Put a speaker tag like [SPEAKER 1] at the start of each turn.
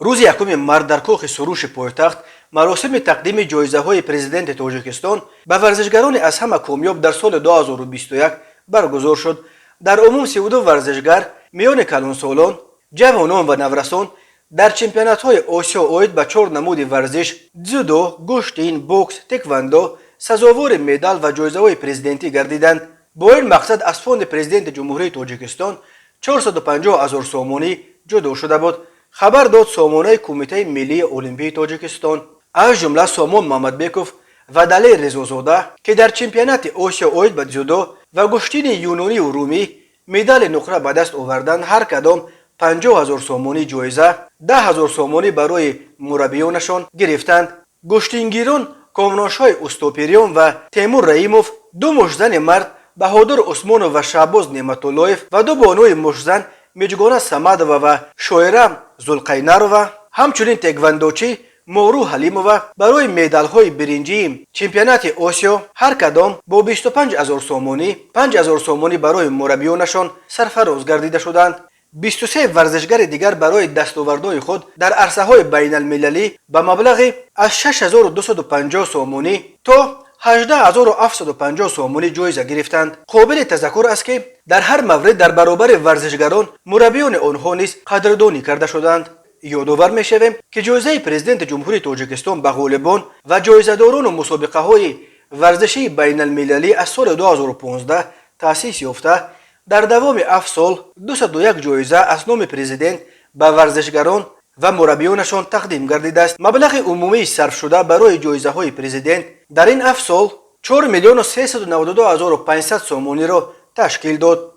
[SPEAKER 1] روز 1 март дар кӯхи суруш пойтахт маросими тақдими ҷоизаҳои президенти тоҷикистон ба варзишгарони аз ҳама комёб дар соли 2021 баргузор шуд. дар умум 32 варзишгар миёни калонсолон, ҷавонон ва наврасон дар чемпионатҳои осиё оид ба 4 намуди варзиш дзюдо, гӯштин, бокс, теквандо сазовори медал ва ҷоизаҳои президентӣ гардиданд. бо ин мақсад аз фонди президенти ҷумҳурии тоҷикистон 450 000 сомонӣ ҷудо шуда буд. хабар дод сомонаи кумитаи миллии олимпии тоҷикистон. аз ҷумла Сомон Мамадбеков ва Далер Резозода ки дар чемпионати осиё оид ба дзюдо ва гӯштини юнонию румӣ медали нуқра ба даст оварданд. ҳар кадом 50 000 сомонӣ ҷоиза, 10 000 сомонӣ барои мураббиёнашон гирифтанд. гӯштингирон Комношой Устопериён ва Темур Раимов, ду мушзани мард Баҳодур Усмонов ва Шаҳбоз Неъматуллоев ва ду бонуи мушзан Миҷгона Самадова ва Шоира Зулқайнарова, ҳамчунин теквандочӣ Мору Ҳалимова барои медалҳои биринҷии чемпионати осиё ҳар кадом бо 25 000 сомонӣ, 5 000 сомонӣ барои мураббиёнашон сарфароз гардида шуданд. 23 варзишгари дигар барои дастовардҳои худ дар арсаҳои байналмилалӣ ба маблағи аз 6250 сомонӣ то 18750 сомонӣ ҷоиза гирифтанд. қобили тазаккур аст ки дар ҳар маврид дар баробари варзишгарон мураббиёни онҳо низ қадрдонӣ карда шуданд. ёдовар мешавем ки ҷоизаи президенти ҷумҳурии тоҷикистон ба ғолибон ва ҷоизадорону мусобиқаҳои варзишии байналмилалӣ аз соли 2015 таъсис ёфта дар давоми 7 сол 201 ҷоиза аз номи президент ба варзишгарон ва мураббиёнашон тақдим гардидааст. маблағи умумии сарфшуда барои ҷоизаҳои президент дар ин 7 сол 4 392 500 сомониро ташкил дод.